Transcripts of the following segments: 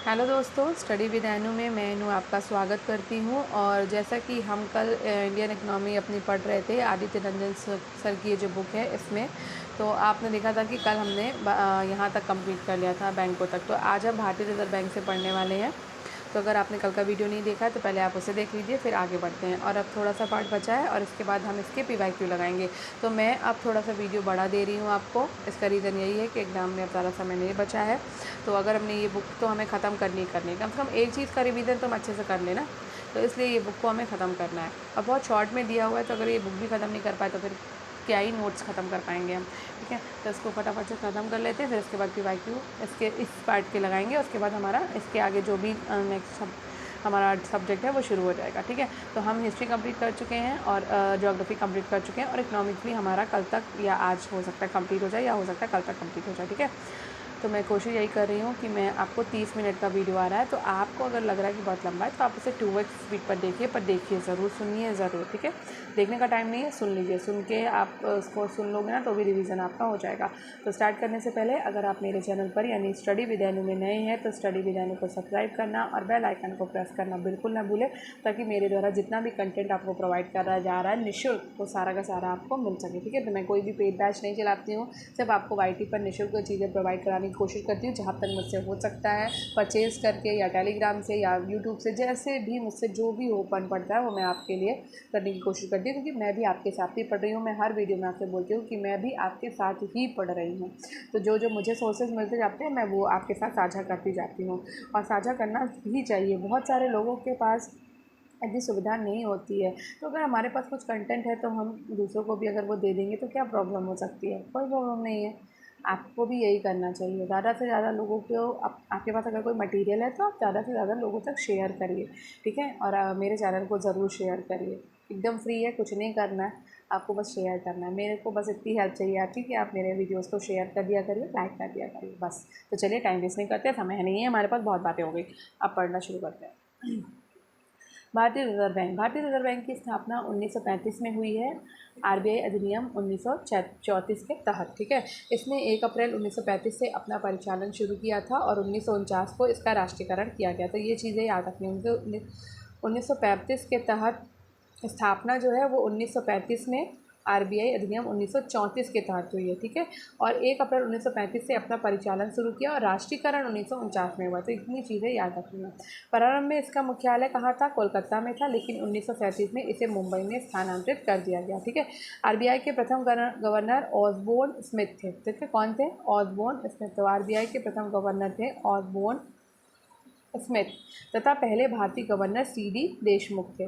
Hello दोस्तों, study with एनु में मैं एनु आपका स्वागत करती हूँ। और जैसा कि हम कल इंडियन इकनॉमी अपनी पढ़ रहे थे, आदित्य रंजन सर की ये जो बुक है इसमें, तो आपने देखा था कि कल हमने यहाँ तक कंप्लीट कर लिया था, बैंकों तक। तो आज हम भारतीय रिजर्व बैंक से पढ़ने वाले हैं। तो अगर आपने कल का वीडियो नहीं देखा है तो पहले आप उसे देख लीजिए, फिर आगे बढ़ते हैं। और अब थोड़ा सा पार्ट बचा है और इसके बाद हम इसके PYQ लगाएंगे। तो मैं अब थोड़ा सा वीडियो बढ़ा दे रही हूँ आपको। इसका रीज़न यही है कि एग्ज़ाम में अब ज़्यादा समय नहीं बचा है। तो अगर हमने ये बुक तो हमें ख़त्म करनी ही करनी है, कम से कम एक चीज़ का रिवीजन तो हम अच्छे से कर लेना। तो इसलिए ये बुक को हमें ख़त्म करना है और बहुत शॉर्ट में दिया हुआ है। तो अगर ये बुक भी ख़त्म नहीं कर पाए तो फिर क्या ही नोट्स ख़त्म कर पाएंगे हम। ठीक है, तो इसको फटाफट से ख़त्म कर लेते हैं, फिर इसके बाद PYQ इसके इस पार्ट के लगाएंगे। उसके बाद हमारा इसके आगे जो भी नेक्स्ट हमारा सब्जेक्ट है वो शुरू हो जाएगा। ठीक है, तो हम हिस्ट्री कंप्लीट कर चुके हैं और ज्योग्राफी कंप्लीट कर चुके हैं, और इकोनॉमिक्स भी हमारा कल तक या आज हो सकता है कंप्लीट हो जाए, या हो सकता है कल तक कंप्लीट हो जाए। ठीक है, तो मैं कोशिश यही कर रही हूँ कि मैं आपको 30 मिनट का वीडियो आ रहा है, तो आपको अगर लग रहा है कि बहुत लंबा है तो आप उसे 2x स्पीड पर देखिए, पर देखिए ज़रूर, सुनिए ज़रूर। ठीक है, देखने का टाइम नहीं है, सुन लीजिए। सुन के आप उसको सुन लोगे ना तो भी रिवीजन आपका हो जाएगा। तो स्टार्ट करने से पहले अगर आप मेरे चैनल पर यानी स्टडी विद एनु में नए हैं तो स्टडी विद एनु को सब्सक्राइब करना और बेल आइकन को प्रेस करना बिल्कुल ना भूलें, ताकि मेरे द्वारा जितना भी कंटेंट आपको प्रोवाइड करा जा रहा है निःशुल्क, वो सारा का सारा आपको मिल सके। ठीक है, तो मैं कोई भी पेड बैच नहीं चलाती हूँ, सिर्फ आपको YT पर निःशुल्क चीज़ें प्रोवाइड कराने की कोशिश करती हूँ, जहाँ तक मुझसे हो सकता है परचेज़ करके, या टेलीग्राम से, या यूट्यूब से, जैसे भी मुझसे जो भी ओपन पड़ता है वो मैं आपके लिए करने की कोशिश करती हूँ, क्योंकि मैं भी आपके साथ ही पढ़ रही हूँ। मैं हर वीडियो में आपसे बोलती हूँ कि मैं भी आपके साथ ही पढ़ रही हूँ। तो जो जो मुझे सोर्सेज मिलते जाते हैं मैं वो आपके साथ साझा करती जाती हूँ, और साझा करना ही चाहिए। बहुत सारे लोगों के पास ऐसी सुविधा नहीं होती है, तो अगर हमारे पास कुछ कंटेंट है तो हम दूसरों को भी अगर वो दे देंगे तो क्या प्रॉब्लम हो सकती है? कोई प्रॉब्लम नहीं है। आपको भी यही करना चाहिए, ज़्यादा से ज़्यादा लोगों को आपके पास अगर कोई मटेरियल है तो आप ज़्यादा से ज़्यादा लोगों तक शेयर करिए। ठीक है, और मेरे चैनल को ज़रूर शेयर करिए। एकदम फ्री है, कुछ नहीं करना है, आपको बस शेयर करना है। मेरे को बस इतनी हेल्प चाहिए आपकी कि आप मेरे वीडियोज़ को शेयर कर दिया करिए, लाइक कर दिया करिए, बस। तो चलिए, टाइम वेस्ट नहीं करते, समय नहीं है हमारे पास, बहुत बातें हो गई। अब पढ़ना शुरू करते हैं। भारतीय रिजर्व बैंक की स्थापना 1935 में हुई है, RBI अधिनियम 1934 के तहत। ठीक है, इसने 1 अप्रैल 1935 से अपना परिचालन शुरू किया था और 1949 को इसका राष्ट्रीयकरण किया गया। तो ये चीज़ें याद रखनी होंगी। 1935 के तहत स्थापना जो है वो 1935 में RBI अधिनियम 1934 के तहत हुई है। ठीक है, और 1 अप्रैल 1935 से अपना परिचालन शुरू किया और राष्ट्रीयकरण 1949 में हुआ। तो इतनी चीज़ें याद रखनी है। प्रारंभ में इसका मुख्यालय कहाँ था? कोलकाता में था, लेकिन 1937 में इसे मुंबई में स्थानांतरित कर दिया गया। ठीक है, RBI के प्रथम गवर्नर ऑसबोर्न स्मिथ थे। ठीक है, कौन थे? Osborne Smith. तो RBI के प्रथम गवर्नर थे ऑसबोर्न स्मिथ, तथा पहले भारतीय गवर्नर CD देशमुख थे।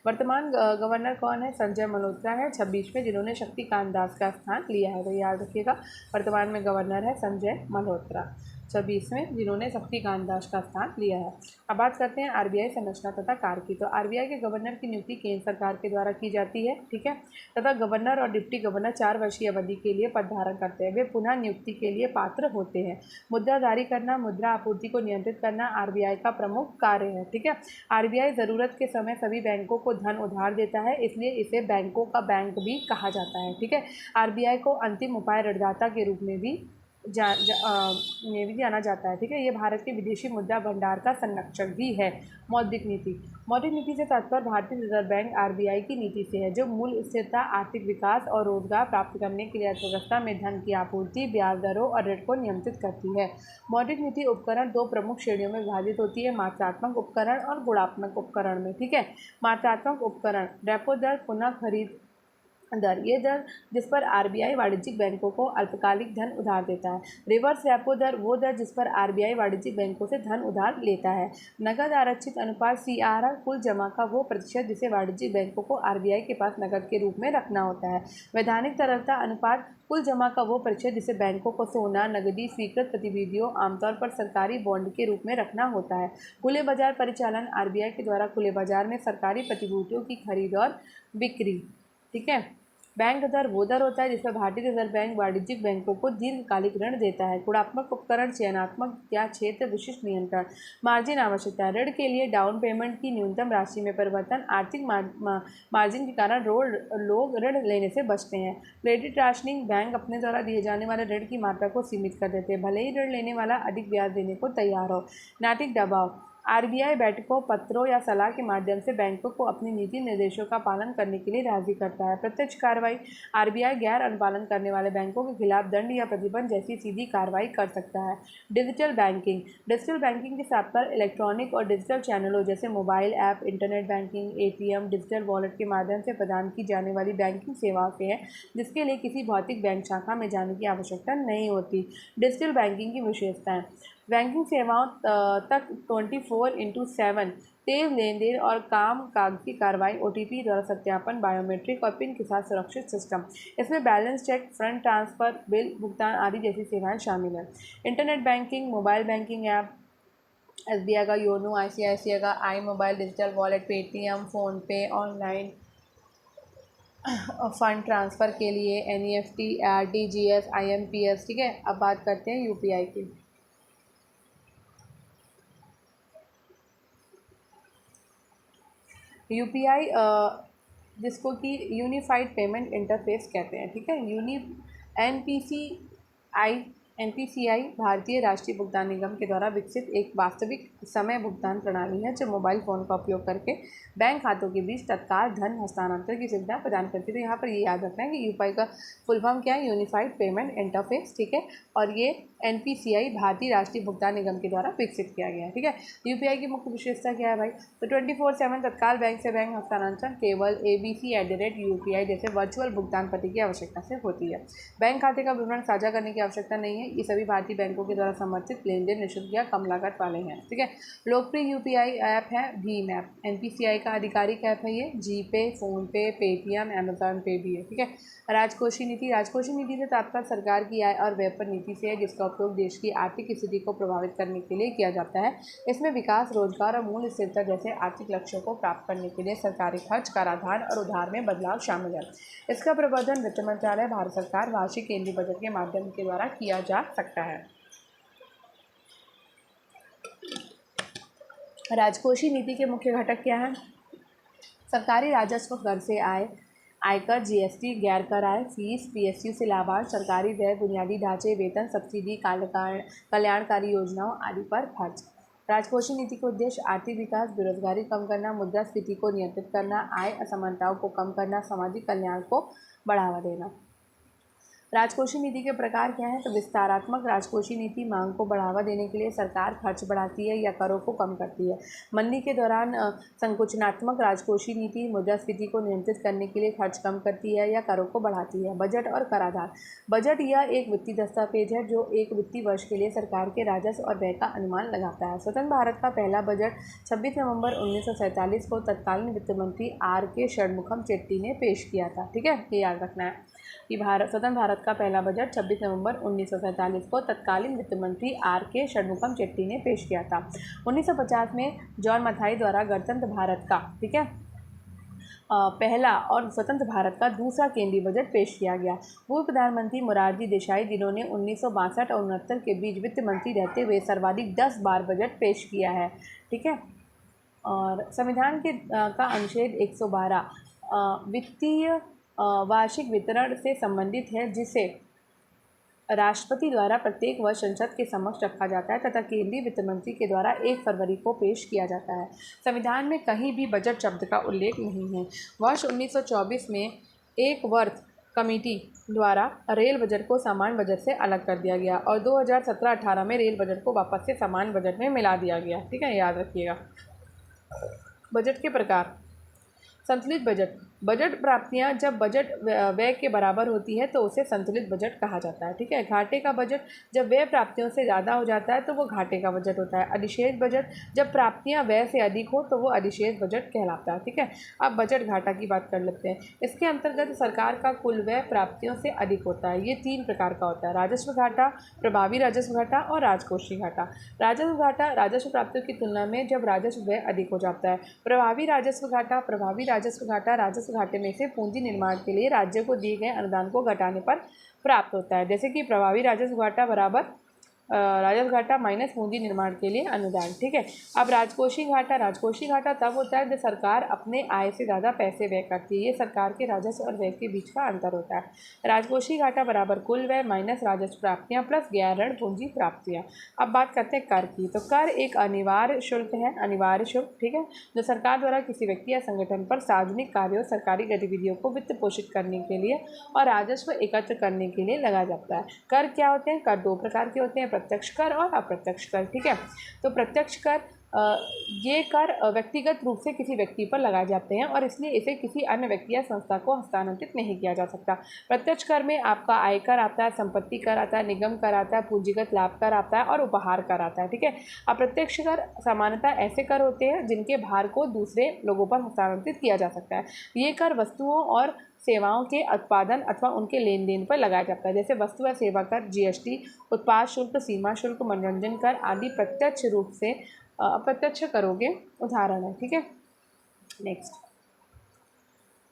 वर्तमान गवर्नर कौन है? संजय मल्होत्रा है 26 में, जिन्होंने शक्तिकांत दास का स्थान लिया है। तो याद रखिएगा, वर्तमान में गवर्नर है संजय मल्होत्रा 26 में, जिन्होंने शक्तिकांत दास का स्थान लिया है। अब बात करते हैं RBI संरचना तथा कार्य की। तो RBI के गवर्नर की नियुक्ति केंद्र सरकार के द्वारा की जाती है। ठीक है, तथा गवर्नर और डिप्टी गवर्नर 4 वर्षीय अवधि के लिए पद धारण करते हैं। वे पुनः नियुक्ति के लिए पात्र होते हैं। मुद्रा जारी करना, मुद्रा आपूर्ति को नियंत्रित करना RBI का प्रमुख कार्य है। ठीक है, RBI ज़रूरत के समय सभी बैंकों को धन उधार देता है, इसलिए इसे बैंकों का बैंक भी कहा जाता है। ठीक है, RBI को अंतिम उपाय ऋणदाता के रूप में भी जाना जाता है। ठीक है, ये भारत के विदेशी मुद्रा भंडार का संरक्षक भी है। मौद्रिक नीति। मौद्रिक नीति से तात्पर्य भारतीय रिजर्व बैंक RBI की नीति से है, जो मूल स्थिरता, आर्थिक विकास और रोजगार प्राप्त करने के लिए अर्थव्यवस्था में धन की आपूर्ति, ब्याज दरों और ऋण को नियंत्रित करती है। मौद्रिक नीति उपकरण 2 प्रमुख श्रेणियों में विभाजित होती है, मात्रात्मक उपकरण और गुणात्मक उपकरण में। ठीक है, मात्रात्मक उपकरण, रेपो दर, पुनः खरीद दर, ये दर जिस पर RBI वाणिज्यिक बैंकों को अल्पकालिक धन उधार देता है। रिवर्स रेपो दर, वो दर जिस पर RBI वाणिज्यिक बैंकों से धन उधार लेता है। नकद आरक्षित अनुपात CRR, कुल जमा का वो प्रतिशत जिसे वाणिज्यिक बैंकों को RBI के पास नकद के रूप में रखना होता है। वैधानिक तरलता अनुपात, कुल जमा का वो प्रतिशत जिसे बैंकों को सोना, नकदी, स्वीकृत प्रतिनिधियों, आमतौर पर सरकारी बॉन्ड के रूप में रखना होता है। खुले बाजार परिचालन, RBI के द्वारा खुले बाजार में सरकारी प्रतिभूतियों की खरीद और बिक्री। ठीक है, बैंक दर वो दर होता है जिसमें भारतीय रिजर्व बैंक वाणिज्यिक बैंकों को दीर्घकालिक ऋण देता है। गुणात्मक उपकरण, चयनात्मक या क्षेत्र विशिष्ट नियंत्रण। मार्जिन आवश्यकता। ऋण के लिए डाउन पेमेंट की न्यूनतम राशि में परिवर्तन। आर्थिक मार्जिन के कारण लोग ऋण लेने से बचते हैं। Credit rationing. बैंक अपने द्वारा दिए जाने वाले ऋण की मात्रा को सीमित कर देते हैं, भले ही ऋण लेने वाला अधिक ब्याज देने को तैयार हो। नैतिक दबाव। आरबीआई बैठकों, पत्रों या सलाह के माध्यम से बैंकों को अपनी नीति निर्देशों का पालन करने के लिए राजी करता है। प्रत्यक्ष कार्रवाई। आरबीआई गैर अनुपालन करने वाले बैंकों के खिलाफ दंड या प्रतिबंध जैसी सीधी कार्रवाई कर सकता है। Digital banking. डिजिटल बैंकिंग के साथ पर इलेक्ट्रॉनिक और डिजिटल चैनलों जैसे mobile app, internet banking, ATM, digital wallet के माध्यम से प्रदान की जाने वाली बैंकिंग सेवाओं से है, जिसके लिए किसी भौतिक बैंक शाखा में जाने की आवश्यकता नहीं होती। डिजिटल बैंकिंग की विशेषताएं। बैंकिंग सेवाओं तक 24/7 तेज लेन देन और कागजी कार्रवाई, ओटीपी द्वारा सत्यापन, बायोमेट्रिक और पिन के साथ सुरक्षित सिस्टम। इसमें balance check, fund transfer, bill भुगतान आदि जैसी सेवाएं शामिल हैं। Internet banking, mobile banking app, SBI का योनो, आईसीआईसीआई का I mobile, digital wallet, Paytm, PhonePe, online fund transfer के लिए एनईएफटी, आरटीजीएस, आईएमपीएस। ठीक है, अब बात करते हैं यूपीआई की। यूपीआई जिसको कि यूनिफाइड पेमेंट इंटरफेस कहते हैं। ठीक है, एनपीसीआई एनपीसीआई भारतीय राष्ट्रीय भुगतान निगम के द्वारा विकसित एक वास्तविक समय भुगतान प्रणाली है जो मोबाइल फ़ोन का उपयोग करके बैंक खातों के बीच तत्काल धन हस्तांतरण की सुविधा प्रदान करती है। तो यहाँ पर ये याद रखना है कि यूपीआई का फुल फॉर्म क्या है, यूनिफाइड पेमेंट इंटरफेस। ठीक है, और ये एनपीसीआई भारतीय राष्ट्रीय भुगतान निगम के द्वारा विकसित किया गया है। ठीक है, यूपीआई की मुख्य विशेषता क्या है भाई? तो 24/7 तत्काल बैंक से बैंक हस्तांतरण केवल ABC@UPI जैसे वर्चुअल भुगतान पते की आवश्यकता से होती है। बैंक खाते का विवरण साझा करने की आवश्यकता नहीं है। ये सभी भारतीय बैंकों के द्वारा समर्थित लेन देन निःशुल्क या कम लागत वाले हैं। ठीक है, लोकप्रिय यूपीआई ऐप है भीम ऐप। एनपीसीआई का आधिकारिक ऐप है ये। जीपे, फ़ोनपे, पेटीएम, अमेजॉन पे भी है। ठीक है, राजकोषीय नीति। राजकोषीय नीति से तात्पर्य सरकार की आय और व्यय पर नीति से है, जिसका उपयोग देश की आर्थिक स्थिति को प्रभावित करने के लिए किया जाता है। इसमें विकास, रोजगार और मूल्य स्थिरता जैसे आर्थिक लक्ष्यों को प्राप्त करने के लिए सरकारी खर्च, कराधान और उधार में बदलाव शामिल है। इसका प्रबंधन वित्त मंत्रालय, भारत सरकार, वार्षिक केंद्रीय बजट के माध्यम के द्वारा किया जा सकता है। राजकोषीय नीति के मुख्य घटक क्या हैं? सरकारी राजस्व, कर से आय, आयकर, जीएसटी, गैर कर आय, फीस, पीएसयू से लाभांश, सरकारी व्यय, बुनियादी ढांचे, वेतन, सब्सिडी, कल्याणकारी योजनाओं आदि पर खर्च। राजकोषीय नीति के उद्देश्य आर्थिक विकास, बेरोजगारी कम करना, मुद्रास्फीति को नियंत्रित करना, आय असमानताओं को कम करना, सामाजिक कल्याण को बढ़ावा देना। राजकोषीय नीति के प्रकार क्या हैं? तो विस्तारात्मक राजकोषीय नीति मांग को बढ़ावा देने के लिए सरकार खर्च बढ़ाती है या करों को कम करती है। मंदी के दौरान संकुचनात्मक राजकोषीय नीति मुद्रास्फीति को नियंत्रित करने के लिए खर्च कम करती है या करों को बढ़ाती है। बजट और कराधान। बजट यह एक वित्तीय दस्तावेज है जो एक वित्तीय वर्ष के लिए सरकार के राजस्व और व्यय का अनुमान लगाता है। स्वतंत्र भारत का पहला बजट 26 नवंबर 1947 को तत्कालीन वित्त मंत्री आर.के. षणमुखम चेट्टी ने पेश किया था। ठीक है, ये याद रखना है कि स्वतंत्र भारत का पहला बजट 26 नवंबर 1947 को तत्कालीन वित्त मंत्री आर.के. षणमुखम चेट्टी ने पेश किया था। 1950 में जॉन मथाई द्वारा गणतंत्र भारत का, ठीक है, पहला और स्वतंत्र भारत का दूसरा केंद्रीय बजट पेश किया गया। पूर्व प्रधानमंत्री मोरारजी देसाई, जिन्होंने 1962 और 69 के बीच वित्त मंत्री रहते हुए सर्वाधिक 10 बार बजट पेश किया है। ठीक है, और संविधान का अनुच्छेद 112 वित्तीय वार्षिक वितरण से संबंधित है, जिसे राष्ट्रपति द्वारा प्रत्येक वर्ष संसद के समक्ष रखा जाता है तथा केंद्रीय वित्त मंत्री के द्वारा 1 फरवरी को पेश किया जाता है। संविधान में कहीं भी बजट शब्द का उल्लेख नहीं है। वर्ष 1924 में एक वर्थ कमेटी द्वारा रेल बजट को सामान्य बजट से अलग कर दिया गया और 2017-18 में रेल बजट को वापस से सामान्य बजट में मिला दिया गया। ठीक है, याद रखिएगा। बजट के प्रकार। संतुलित बजट। बजट प्राप्तियां जब बजट व्यय के बराबर होती है तो उसे संतुलित बजट कहा जाता है। ठीक है, घाटे का बजट जब व्यय प्राप्तियों से ज़्यादा हो जाता है तो वो घाटे का बजट होता है। अधिशेष बजट जब प्राप्तियां व्यय से अधिक हो तो वो अधिशेष बजट कहलाता है। ठीक है, अब बजट घाटा की बात कर लेते हैं। इसके अंतर्गत सरकार का कुल व्यय प्राप्तियों से अधिक होता है। ये 3 प्रकार का होता है: राजस्व घाटा, प्रभावी राजस्व घाटा और राजकोषीय घाटा। राजस्व घाटा राजस्व प्राप्तियों की तुलना में जब राजस्व व्यय अधिक हो जाता है। प्रभावी राजस्व घाटा प्रभावी राजस्व घाटा राजस्व घाटे में से पूंजी निर्माण के लिए राज्य को दिए गए अनुदान को घटाने पर प्राप्त होता है। जैसे कि प्रभावी राजस्व घाटा बराबर राजस्व घाटा माइनस पूंजी निर्माण के लिए अनुदान। ठीक है। अब राजकोषीय घाटा तब होता है जब सरकार अपने आय से ज़्यादा पैसे व्यय करती है। ये सरकार के राजस्व और व्यय के बीच का अंतर होता है। राजकोषीय घाटा बराबर कुल व्यय माइनस राजस्व प्राप्तियाँ प्लस गैर ऋण पूंजी प्राप्तियाँ। अब बात करते हैं कर की। तो कर एक अनिवार्य शुल्क है, अनिवार्य शुल्क, ठीक है, जो सरकार द्वारा किसी व्यक्ति या संगठन पर सार्वजनिक कार्यों सरकारी गतिविधियों को वित्त पोषित करने के लिए और राजस्व एकत्र करने के लिए लगाया जाता है। कर क्या होते हैं? कर दो प्रकार के होते हैं, प्रत्यक्ष कर और अप्रत्यक्ष कर। ठीक है। तो प्रत्यक्ष कर ये कर व्यक्तिगत रूप से किसी व्यक्ति पर लगाए जाते हैं और इसलिए इसे किसी अन्य व्यक्ति या संस्था को हस्तांतरित नहीं किया जा सकता। प्रत्यक्ष कर में आपका आयकर आता है, संपत्ति कर आता है, निगम कर आता है, पूंजीगत लाभ कर आता है और उपहार कर आता है। ठीक है। अप्रत्यक्ष कर सामान्यतः ऐसे कर होते हैं जिनके भार को दूसरे लोगों पर हस्तांतरित किया जा सकता है। ये कर वस्तुओं और सेवाओं के उत्पादन अथवा उनके लेन देन पर लगाया जाता है। जैसे वस्तु व सेवा कर, जीएसटी, उत्पाद शुल्क, सीमा शुल्क, मनोरंजन कर आदि प्रत्यक्ष रूप से अप्रत्यक्ष करों के उदाहरण है। ठीक है। नेक्स्ट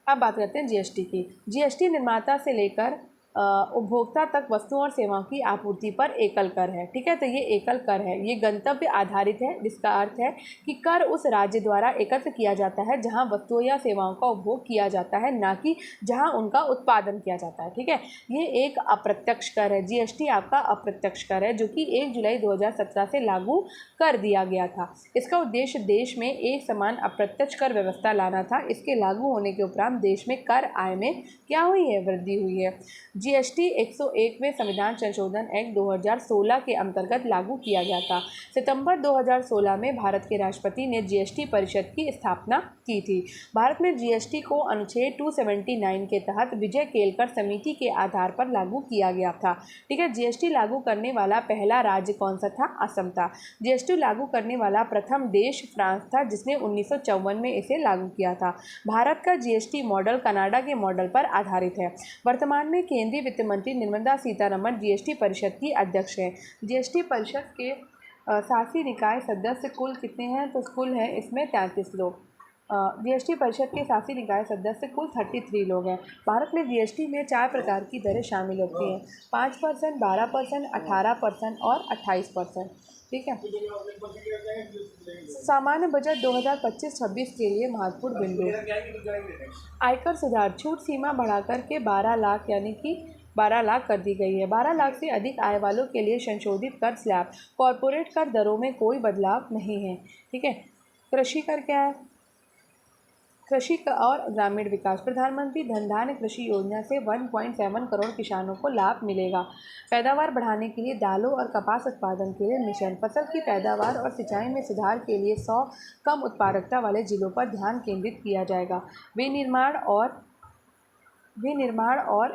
अब बात करते हैं जीएसटी की। जीएसटी निर्माता से लेकर उपभोक्ता तक वस्तुओं और सेवाओं की आपूर्ति पर एकल कर है। ठीक है। तो ये एकल कर है, ये गंतव्य आधारित है, जिसका अर्थ है कि कर उस राज्य द्वारा एकत्र किया जाता है जहां वस्तुओं या सेवाओं का उपभोग किया जाता है, ना कि जहां उनका उत्पादन किया जाता है। ठीक है। ये एक अप्रत्यक्ष कर है। जीएसटी आपका अप्रत्यक्ष कर है जो कि 1 जुलाई 2017 से लागू कर दिया गया था। इसका उद्देश्य देश में एक समान अप्रत्यक्ष कर व्यवस्था लाना था। इसके लागू होने के उपरांत देश में कर आय में क्या हुई है? वृद्धि हुई है। जीएसटी 101वें संविधान संशोधन एक्ट 2016 के अंतर्गत लागू किया गया था। सितंबर 2016 में भारत के राष्ट्रपति ने जीएसटी परिषद की स्थापना की थी। भारत में जीएसटी को अनुच्छेद 279 के तहत विजय केलकर समिति के आधार पर लागू किया गया था। ठीक है। जीएसटी लागू करने वाला पहला राज्य कौन सा था? असम था। जीएसटी लागू करने वाला प्रथम देश फ्रांस था, जिसने 1954 में इसे लागू किया था। भारत का जीएसटी मॉडल कनाडा के मॉडल पर आधारित है। वर्तमान में केंद्रीय वित्त मंत्री निर्मला सीतारमण जीएसटी परिषद की अध्यक्ष हैं। जीएसटी परिषद के शासी निकाय सदस्य कुल कितने हैं? तो कुल है इसमें 33 लोग। जीएसटी परिषद के शासी निकाय सदस्य कुल 33 लोग हैं। भारत में जीएसटी में 4 प्रकार की दरें शामिल होती हैं, 5%, 12%, 18% और 28%। ठीक है। सामान्य बजट 2025-26 के लिए महत्वपूर्ण बिंदु। आयकर सुधार, छूट सीमा बढ़ाकर के 12 लाख यानी कि 12 लाख कर दी गई है। 12 लाख से अधिक आय वालों के लिए संशोधित कर स्लैब, कॉरपोरेट कर दरों में कोई बदलाव नहीं है। ठीक है। कृषि कर क्या है? कृषि और ग्रामीण विकास, प्रधानमंत्री धन धान्य कृषि योजना से 1.7 करोड़ किसानों को लाभ मिलेगा। पैदावार बढ़ाने के लिए दालों और कपास उत्पादन के लिए मिशन, फसल की पैदावार और सिंचाई में सुधार के लिए 100 कम उत्पादकता वाले जिलों पर ध्यान केंद्रित किया जाएगा। विनिर्माण और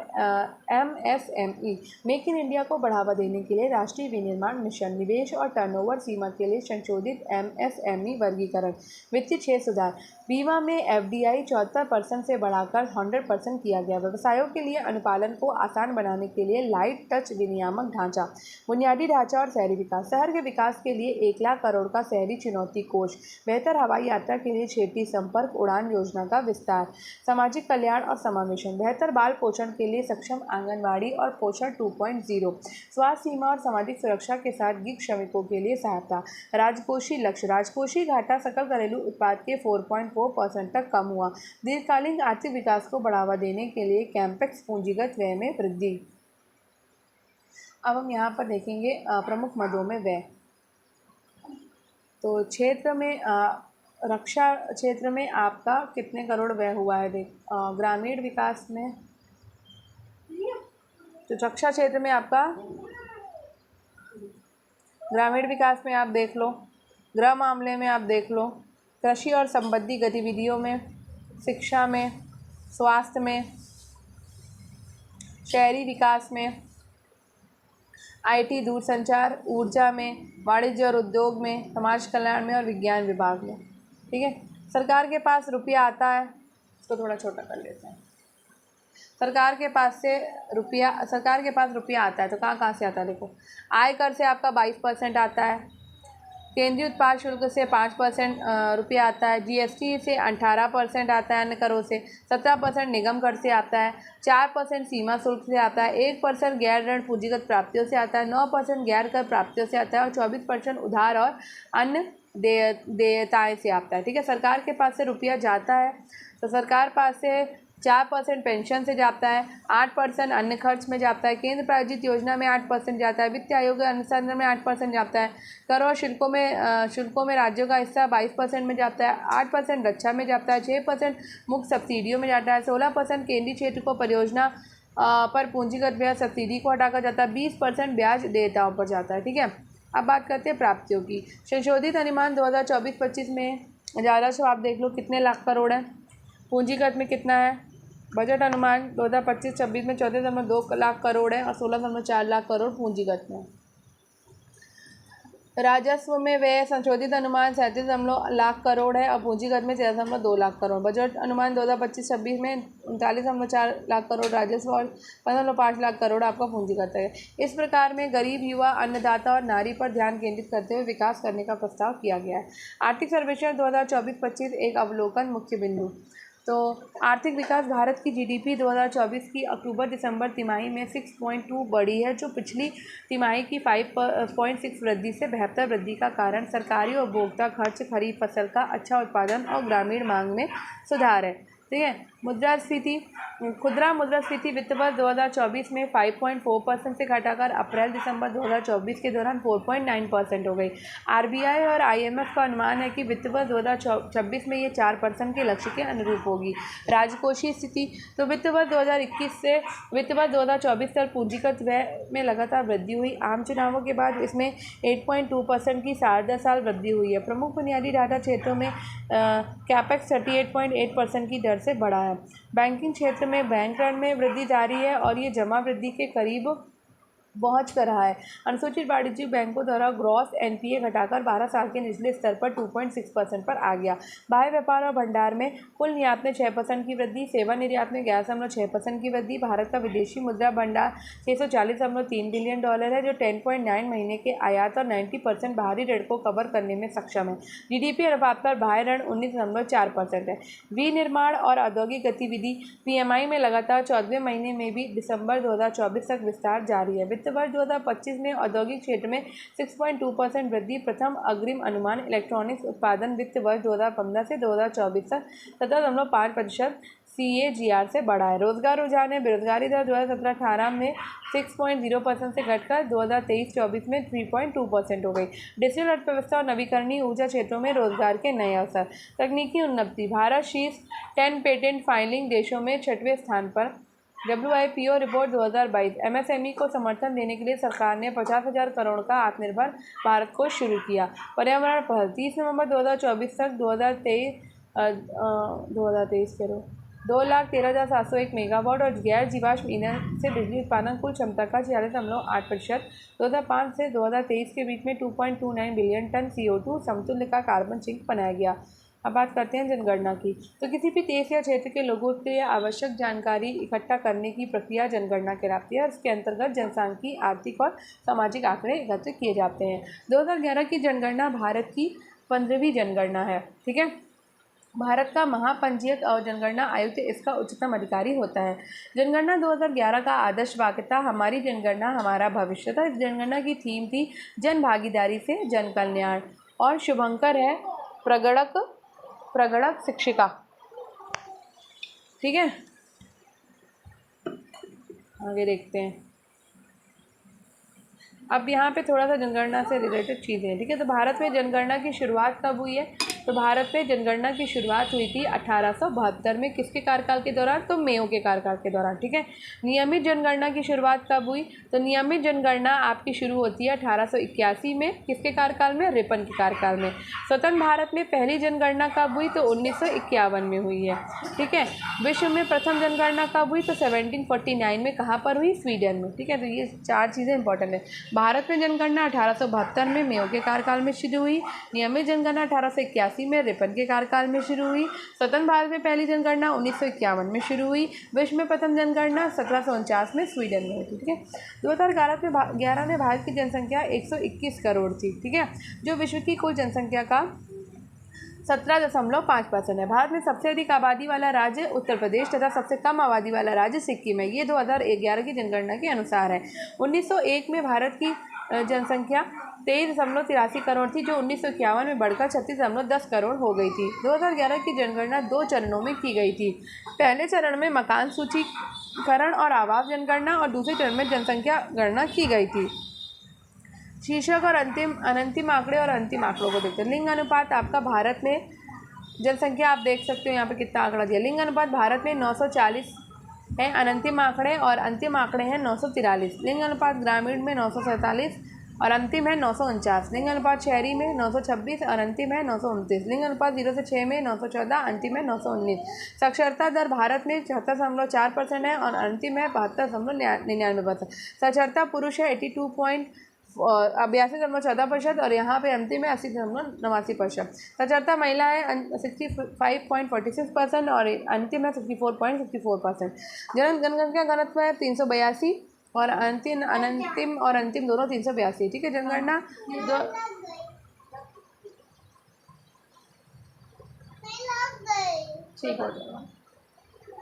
एमएसएमई, मेक इन इंडिया को बढ़ावा देने के लिए राष्ट्रीय विनिर्माण मिशन, निवेश और टर्नओवर सीमा के लिए संशोधित एमएसएमई वर्गीकरण, वित्तीय क्षेत्र सुधार, बीमा में एफडीआई 74% से बढ़ाकर 100% किया गया। व्यवसायों के लिए अनुपालन को आसान बनाने के लिए लाइट टच विनियामक ढांचा, बुनियादी ढांचा और शहरी विकास, शहर के विकास के लिए 1 लाख करोड़ का शहरी चुनौती कोष, बेहतर हवाई यात्रा के लिए क्षेत्रीय संपर्क उड़ान योजना का विस्तार, सामाजिक कल्याण और समावेशन, बेहतर बाल पोषण के लिए सक्षम आंगनवाड़ी और पोषण 2.0, स्वास्थ्य सीमा और सामाजिक सुरक्षा के साथ गिग श्रमिकों के लिए सहायता। राजकोषीय लक्ष्य, राजकोषीय घाटा सकल घरेलू उत्पाद के 4.4% तक कम हुआ। दीर्घकालीन आर्थिक विकास को बढ़ावा देने के लिए कैम्पेक्स पूंजीगत व्यय में वृद्धि। अब हम यहाँ पर देखेंगे प्रमुख मदों में व्यय। तो क्षेत्र में रक्षा क्षेत्र में आपका कितने करोड़ व्यय हुआ है? ग्रामीण विकास में, तो रक्षा क्षेत्र में आपका ग्रामीण विकास में आप देख लो, गृह मामले में आप देख लो, कृषि और संबंधी गतिविधियों में, शिक्षा में, स्वास्थ्य में, शहरी विकास में, आईटी दूरसंचार, ऊर्जा में, वाणिज्य और उद्योग में, समाज कल्याण में और विज्ञान विभाग में। ठीक है। सरकार के पास रुपया आता है, इसको थोड़ा छोटा कर लेते हैं। सरकार के पास रुपया आता है, तो कहाँ से आता है? देखो, आयकर से आपका 22% आता है, केंद्रीय उत्पाद शुल्क से 5% रुपया आता है। जीएसटी से 18% आता है। अन्य करों से 17% निगम कर से आता है। 4% सीमा शुल्क से आता है। 1% गैर ऋण पूंजीगत प्राप्तियों से आता है। 9% गैर कर प्राप्तियों से आता है और 24% उधार और अन्य देयताएँ से आता है। ठीक है, सरकार के पास से रुपया जाता है तो सरकार पास से 4% पेंशन से जाता है, 8% अन्य खर्च में जाता है, केंद्र प्रायोजित योजना में 8% जाता है, वित्त आयोग के अनुसंधान में 8% जाता है, कर और शुल्कों में राज्यों का हिस्सा 22% में जाता है, 8% रक्षा में जाता है, 6% मुख्य सब्सिडियों में जाता है, 16% केंद्रीय क्षेत्र को परियोजना पर पूंजीगत व्यय सब्सिडी को हटाकर जाता है, 20% ब्याज देयताओं पर जाता है। ठीक है, अब बात करते हैं प्राप्तियों की। संशोधित अनुमान 2024-25 में राजस्व आप देख लो कितने लाख करोड़ है, पूंजीगत में कितना है। बजट अनुमान 2025-26 में 14.2 लाख करोड़ है और 16.4 लाख करोड़ पूंजीगत में। राजस्व में व्यय संशोधित अनुमान 37 लाख करोड़ है और पूंजीगत में 13.2 लाख करोड़। बजट अनुमान 2025-26 में 39.4 लाख करोड़ राजस्व और 15.5 लाख करोड़ आपका पूंजीगत है। इस प्रकार में गरीब, युवा, अन्नदाता और नारी पर ध्यान केंद्रित करते हुए विकास करने का प्रस्ताव किया गया है। आर्थिक सर्वेक्षण 2024-25 एक अवलोकन मुख्य बिंदु। तो आर्थिक विकास भारत की जीडीपी 2024 की अक्टूबर-दिसंबर तिमाही में 6.2 बढ़ी है, जो पिछली तिमाही की 5.6 वृद्धि से बेहतर वृद्धि का कारण सरकारी और उपभोक्ता खर्च, खरीफ फसल का अच्छा उत्पादन और ग्रामीण मांग में सुधार है। ठीक है, मुद्रास्फीति, खुदरा मुद्रास्फीति वित्त वर्ष 2024 में 5.4% से घटाकर अप्रैल-दिसंबर 2024 के दौरान 4.9% हो गई। आरबीआई और आईएमएफ का अनुमान है कि वित्त वर्ष 2026 में ये 4% के लक्ष्य के अनुरूप होगी। राजकोषीय स्थिति, तो वित्त वर्ष 2021 से वित्त वर्ष 2024 तक पूंजीगत व्यय में लगातार वृद्धि हुई। आम चुनावों के बाद इसमें 8.2% की साल वृद्धि हुई है। प्रमुख बुनियादी ढांचा क्षेत्रों में कैपेक्स 38.8% की दर से बढ़ा है। बैंकिंग क्षेत्र में बैंक ऋण में वृद्धि जारी है और ये जमा वृद्धि के करीब पहुंच कर रहा है। अनुसूचित वाणिज्यिक बैंकों द्वारा ग्रॉस एनपीए घटाकर 12 साल के निचले स्तर पर 2.6% पर आ गया। बाह्य व्यापार और भंडार में कुल निर्यात में 6% की वृद्धि, सेवा निर्यात में 11.6% की वृद्धि। भारत का विदेशी मुद्रा भंडार $640.3 बिलियन है, जो 10.9 महीने के आयात और 90% बाहरी ऋण को कवर करने में सक्षम है। जीडीपी अनुपात पर बाह्य ऋण 19.4% है। विनिर्माण और औद्योगिक गतिविधि पीएमआई में लगातार 14वें महीने में भी दिसंबर 2024 तक विस्तार जारी है। वित्त वर्ष 2025 में औद्योगिक क्षेत्र में 6.2% वृद्धि। प्रथम अग्रिम अनुमान इलेक्ट्रॉनिक्स उत्पादन वित्त वर्ष 2015 से 2024 तक 17.5% CAGR से बढ़ा है। रोजगार रुझान है, बेरोजगारी दर 2017-18 में 6.0% से घटकर 2023-24 में 3.2% हो गई। डिजिटल अर्थव्यवस्था और नवीकरणीय ऊर्जा क्षेत्रों में रोजगार के नए अवसर। तकनीकी उन्नति, भारत शीर्ष 10 पेटेंट फाइलिंग देशों में 6वें स्थान पर। WIPO रिपोर्ट 2022, MSME को समर्थन देने के लिए सरकार ने 50,000 करोड़ का आत्मनिर्भर भारत कोष शुरू किया। पर्यावरण पहल, 30 नवंबर 2024 तक 2023 करो 2,13,701 मेगावाट और गैर जीवाश्म ईंधन से बिजली उत्पादन कुल क्षमता का 46.8%। 2005 से 2023 के बीच में 2.29 बिलियन टन CO2 समतुल्य का कार्बन सिंक बनाया गया। अब बात करते हैं जनगणना की। तो किसी भी देश या क्षेत्र के लोगों के लिए आवश्यक जानकारी इकट्ठा करने की प्रक्रिया जनगणना कहलाती है और इसके अंतर्गत जनसांख्यिकी, आर्थिक और सामाजिक आंकड़े एकत्र किए जाते हैं। 2011 की जनगणना भारत की 15वीं जनगणना है। ठीक है, भारत का महापंजीयक और जनगणना आयुक्त इसका उच्चतम अधिकारी होता है। जनगणना 2011 का आदर्श वाक्य था, हमारी जनगणना हमारा भविष्य था। इस जनगणना की थीम थी जन भागीदारी से जन कल्याण और शुभंकर है प्रगणक शिक्षिका। ठीक है, आगे देखते हैं। अब यहाँ पे थोड़ा सा जनगणना से रिलेटेड चीज़ें हैं। ठीक है, तो भारत में जनगणना की शुरुआत कब हुई है? तो भारत में जनगणना की शुरुआत हुई थी 1872 में। किसके कार्यकाल के दौरान? तो मेयो के कार्यकाल के दौरान। ठीक है, नियमित जनगणना की शुरुआत कब हुई? तो नियमित जनगणना आपकी शुरू होती है 1881 में। किसके कार्यकाल में? रिपन के कार्यकाल में। स्वतंत्र भारत में पहली जनगणना कब हुई? तो 1951 में हुई है। ठीक है, विश्व में प्रथम जनगणना कब हुई? तो 1749 में। कहाँ पर हुई? स्वीडन में। ठीक है, तो ये 4 चीज़ें इंपॉर्टेंट है। भारत में जनगणना 1872 में मेयो के कार्यकाल में शुरू हुई। नियमित जनगणना 1881 1982 में रिपन के कार्यकाल में शुरू हुई। स्वतंत्र भारत में पहली जनगणना 1951 में शुरू हुई। विश्व में प्रथम जनगणना 1749 में स्वीडन में हुई थी। ठीक है, 2011 में भारत की जनसंख्या 121 करोड़ थी। ठीक है, जो विश्व की कुल जनसंख्या का 17.5% है। भारत में सबसे अधिक आबादी वाला राज्य उत्तर प्रदेश तथा सबसे कम आबादी वाला राज्य सिक्किम है। ये 2011 की जनगणना के अनुसार है। 1901 में भारत की जनसंख्या 23.83 करोड़ थी, जो 1951 में बढ़कर 36.10 करोड़ हो गई थी। 2011 की जनगणना 2 चरणों में की गई थी। पहले चरण में मकान सूचीकरण और आवास जनगणना और दूसरे चरण में जनसंख्या गणना की गई थी। शीर्षक और अंतिम आंकड़े और अंतिम आंकड़ों को देखते हैं। लिंग अनुपात आपका भारत में जनसंख्या आप देख सकते हो यहाँ पे कितना आंकड़ा दिया। लिंग अनुपात भारत में 940 है अंतिम आंकड़े, और अंतिम आंकड़े हैं 943। लिंग अनुपात ग्रामीण में 947 और अंतिम है 949। लिंग अनुपात शहरी में 926 और अंतिम है 929। लिंग अनुपात 0 से 6 में 914, अंतिम है 919। साक्षरता दर भारत में 76.4% है और अंतिम है 72.99%। साक्षरता पुरुष है 82.14% और यहाँ पे अंतिम है 80.89%। साक्षरता महिला है 65.46% और अंतिम है 64.64%। जनसंख्या घनत्व है 382 और अंतिम दोनों 382। ठीक है, जनगणना ठीक हो जाएगा।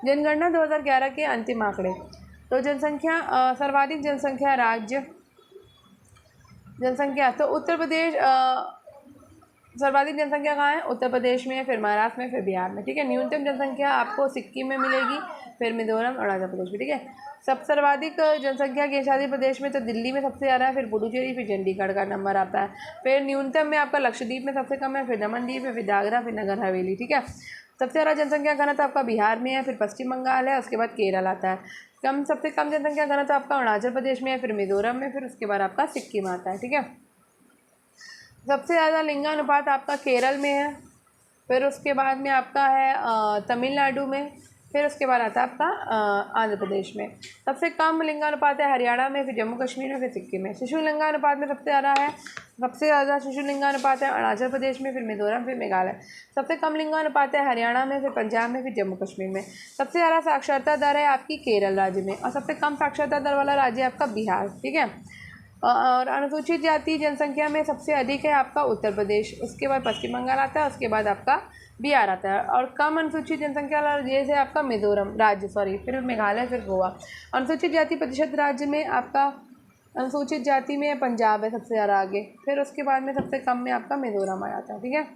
जनगणना 2011 के अंतिम आंकड़े। तो जनसंख्या सर्वाधिक जनसंख्या राज्य जनसंख्या, तो उत्तर प्रदेश सर्वाधिक जनसंख्या कहाँ है? उत्तर प्रदेश में, फिर महाराष्ट्र में, फिर बिहार में। ठीक है, न्यूनतम जनसंख्या आपको सिक्किम में मिलेगी, फिर मिजोरम, अरुणाचल प्रदेश में। ठीक है, सब सर्वाधिक जनसंख्या केंद्रशासित प्रदेश में तो दिल्ली में सबसे ज़्यादा है, फिर पुडुचेरी, फिर चंडीगढ़ का नंबर आता है। फिर न्यूनतम में आपका लक्षद्वीप में सबसे कम है, फिर दमन द्वीप, फिर दादरा, फिर नगर हवेली। ठीक है, सबसे ज़्यादा जनसंख्या घनत्व आपका बिहार में है, फिर पश्चिम बंगाल है, उसके बाद केरल आता है। सबसे कम जनसंख्या घनत्व आपका अरुणाचल प्रदेश में है, फिर मिजोरम में, फिर उसके बाद आपका सिक्किम आता है। ठीक है, सबसे ज़्यादा लिंगानुपात आपका केरल में है, फिर उसके बाद में आपका है तमिलनाडु में, फिर उसके बाद आता है आपका आंध्र प्रदेश में। सबसे कम लिंगानुपात है हरियाणा में, फिर जम्मू कश्मीर में, फिर सिक्किम में। शिशु लिंगानुपात में सबसे ज़्यादा शिशु लिंगानुपात है अरुणाचल प्रदेश में, फिर मिजोरम, फिर मेघालय। सबसे कम लिंगानुपात है हरियाणा में, फिर पंजाब में, फिर जम्मू कश्मीर में। सबसे ज़्यादा साक्षरता दर है आपकी केरल राज्य में, और सबसे कम साक्षरता दर वाला राज्य है आपका बिहार। ठीक है, और अनुसूचित जाति जनसंख्या में सबसे अधिक है आपका उत्तर प्रदेश, उसके बाद पश्चिम बंगाल आता है, उसके बाद आपका बिहार आता है। और कम अनुसूचित जनसंख्या वाला राज्य है आपका मिजोरम राज्य, फिर मेघालय, फिर गोवा। अनुसूचित जाति प्रतिशत राज्य में आपका अनुसूचित जाति में पंजाब है सबसे ज़्यादा आगे, फिर उसके बाद में सबसे कम में आपका मिजोरम आ जाता है। ठीक है,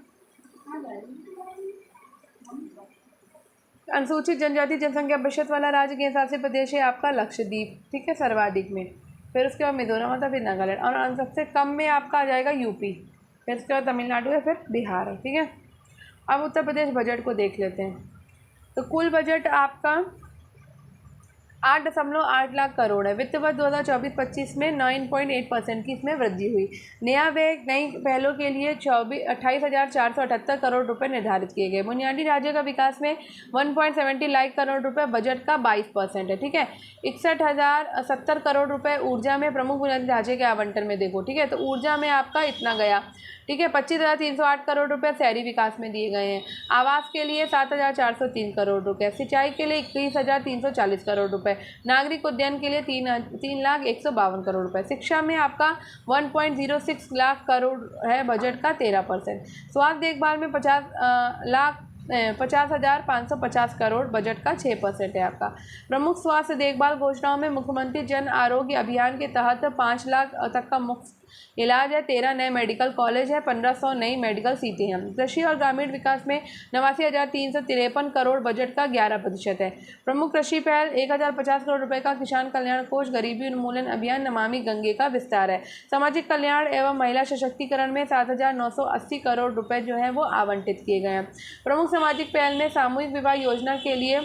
अनुसूचित जनजाति जनसंख्या प्रतिशत वाला राज्य केंद्र शासित प्रदेश है आपका लक्षद्वीप। ठीक है, सर्वाधिक में, फिर उसके बाद मिजोरम आता है, फिर नागालैंड, और सबसे कम में आपका आ जाएगा यूपी, फिर उसके बाद तमिलनाडु है, फिर बिहार है। ठीक है, अब उत्तर प्रदेश बजट को देख लेते हैं। तो कुल बजट आपका 8.8 लाख करोड़ है। वित्त वर्ष 2024-25 में 9.8% की इसमें वृद्धि हुई। नया व्यय नई पहलों के लिए 28,478 करोड़ रुपए निर्धारित किए गए। बुनियादी ढांचे का विकास में 1.70 लाख करोड़ रुपए, बजट का 22% है। ठीक है, 61,070 करोड़ रुपए ऊर्जा में, प्रमुख बुनियादी ढांचे के आवंटन में देखो। ठीक है, तो ऊर्जा में आपका इतना गया। ठीक है, 25,308 करोड़ रुपए शहरी विकास में दिए गए हैं। आवास के लिए 7,403 करोड़ रुपए, सिंचाई के लिए 21,340 करोड़ रुपए, नागरिक उद्यान के लिए 3,01,52 करोड़ रुपए। शिक्षा में आपका 1.06 लाख करोड़ है, बजट का 13%। स्वास्थ्य देखभाल में 50,550 करोड़, बजट का 6% है आपका। प्रमुख स्वास्थ्य देखभाल घोषणाओं में मुख्यमंत्री जन आरोग्य अभियान के तहत 5 लाख तक का मुफ्त इलाज है, 13 नए मेडिकल कॉलेज है, 1500 नई मेडिकल सीटें हैं। कृषि और ग्रामीण विकास में 89,353 करोड़, बजट का 11% है। प्रमुख कृषि पहल 1,050 करोड़ रुपए का किसान कल्याण कोष, गरीबी उन्मूलन अभियान, नमामि गंगे का विस्तार है। सामाजिक कल्याण एवं महिला सशक्तिकरण में 7,980 करोड़ रुपए जो है वो आवंटित किए गए हैं। प्रमुख सामाजिक पहल में सामूहिक विवाह योजना के लिए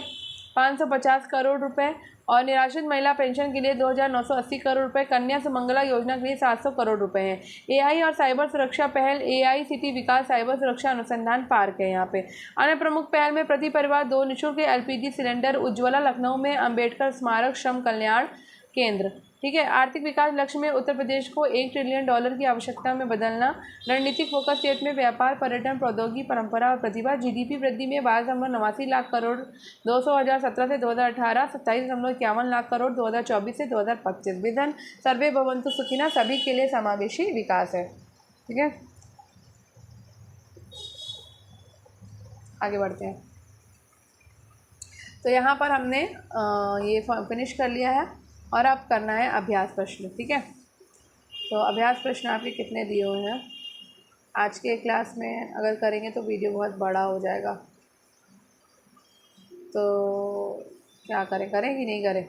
550 करोड़ रुपए और निराश्रित महिला पेंशन के लिए 2,980 करोड़ रुपए, कन्या सुमंगला योजना के लिए 700 करोड़ रुपए हैं। एआई और साइबर सुरक्षा पहल, AICT विकास साइबर सुरक्षा अनुसंधान पार्क है यहाँ पे। अन्य प्रमुख पहल में प्रति परिवार 2 निःशुल्क LPG सिलेंडर, उज्ज्वला लखनऊ में, अंबेडकर स्मारक श्रम कल्याण केंद्र। ठीक है। आर्थिक विकास लक्ष्य में उत्तर प्रदेश को $1 ट्रिलियन की आवश्यकता में बदलना। रणनीतिक फोकस स्टेट में व्यापार, पर्यटन, प्रौद्योगिकी, परंपरा और प्रतिभा। जीडीपी वृद्धि में 12.89 लाख करोड़ 200,017 से 2018, 27.51 लाख करोड़ 2024 से 2025। विजन सर्वे भवन्तु सुखिनः, सभी के लिए समावेशी विकास है। ठीक है, आगे बढ़ते हैं। तो यहाँ पर हमने ये फिनिश कर लिया है और अब करना है अभ्यास प्रश्न। ठीक है, तो अभ्यास प्रश्न आपके कितने दिए हुए हैं आज के क्लास में, अगर करेंगे तो वीडियो बहुत बड़ा हो जाएगा, तो क्या करें, करें कि नहीं करें?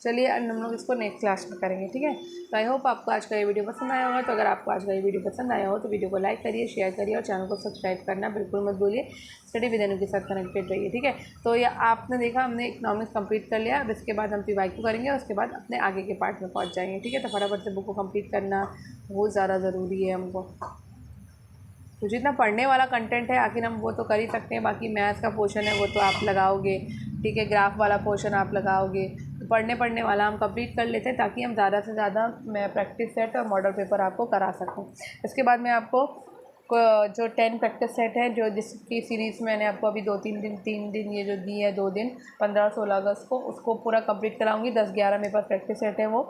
चलिए हम लोग इसको नेक्स्ट क्लास में करेंगे। ठीक है, तो आई होप आपको आज का ये वीडियो पसंद आया होगा। तो अगर आपको आज का ये वीडियो पसंद आया हो तो वीडियो को लाइक करिए, शेयर करिए और चैनल को सब्सक्राइब करना बिल्कुल मत भूलिए। स्टडी विद अनु के साथ कनेक्टेड रहिए। ठीक है, तो ये आपने देखा हमने इकोनॉमिक्स कंप्लीट कर लिया। अब इसके बाद हम पीवाईक्यू करेंगे और उसके बाद अपने आगे के पार्ट में पहुँच जाएंगे। ठीक है, तो फटाफट से बुक को कम्प्लीट करना बहुत ज़्यादा ज़रूरी है हमको। तो जितना पढ़ने वाला कंटेंट है आखिर हम वो तो कर ही सकते हैं, बाकी मैथ्स का पोर्शन है वो तो आप लगाओगे। ठीक है, ग्राफ वाला पोर्शन आप लगाओगे। तो पढ़ने वाला हम कंप्लीट कर लेते हैं ताकि हम ज़्यादा से ज़्यादा मैं प्रैक्टिस सेट और मॉडल पेपर आपको करा सकूँ। इसके बाद मैं आपको जो 10 प्रैक्टिस सेट है, जो जिसकी सीरीज़ मैंने आपको अभी 3 दिन ये जो दी है, 2 दिन 15-16 अगस्त को, उसको पूरा कंप्लीट कराऊंगी। 10-11 मेरे पास प्रैक्टिस सेट है वो।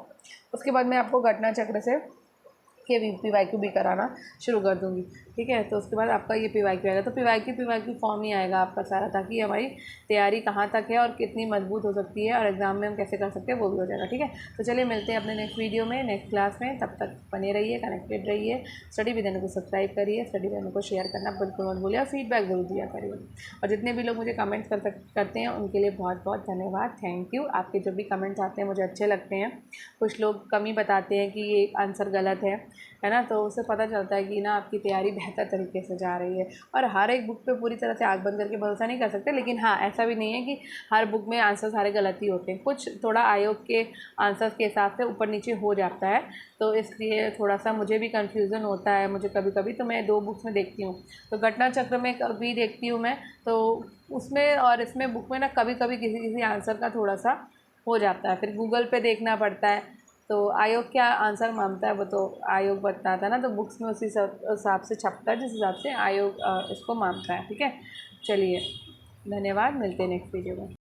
उसके बाद मैं आपको घटना चक्र से के पीवाईक्यू भी कराना शुरू कर दूँगी। ठीक है, तो उसके बाद आपका ये पीवाईक्यू आएगा। तो पीवाईक्यू फॉर्म ही आएगा आपका सारा, ताकि हमारी तैयारी कहाँ तक है और कितनी मजबूत हो सकती है और एग्ज़ाम में हम कैसे कर सकते हैं वो भी हो जाएगा। ठीक है, तो चलिए मिलते हैं अपने नेक्स्ट वीडियो में, नेक्स्ट क्लास में। तब तक बने रहिए, कनेक्टेड रहिए। स्टडी विद अनु को सब्सक्राइब करिए, स्टडी विद अनु को शेयर करना बिल्कुल मत भूलिए और फीडबैक ज़रूर दिया करिए। और जितने भी लोग मुझे कमेंट्स करते हैं उनके लिए बहुत बहुत धन्यवाद, थैंक यू। आपके जो भी कमेंट्स आते हैं मुझे अच्छे लगते हैं। कुछ लोग कम ही बताते हैं कि ये आंसर गलत है ना, तो उससे पता चलता है कि ना आपकी तैयारी बेहतर तरीके से जा रही है। और हर एक बुक पे पूरी तरह से आँख बंद करके भरोसा नहीं कर सकते, लेकिन हाँ, ऐसा भी नहीं है कि हर बुक में आंसर सारे गलत ही होते हैं। कुछ थोड़ा आयोग के आंसर्स के हिसाब से ऊपर नीचे हो जाता है, तो इसलिए थोड़ा सा मुझे भी कन्फ्यूज़न होता है मुझे कभी कभी। तो मैं 2 बुक्स में देखती हूँ, तो घटना चक्र में कभी देखती हूँ मैं, तो उसमें और इसमें बुक में ना कभी कभी किसी आंसर का थोड़ा सा हो जाता है, फिर गूगल पे देखना पड़ता है। तो आयोग क्या आंसर मानता है वो तो आयोग बताता है ना, तो बुक्स में उसी हिसाब से छपता है जिस हिसाब से आयोग इसको मानता है। ठीक है, चलिए धन्यवाद, मिलते हैं नेक्स्ट वीडियो में।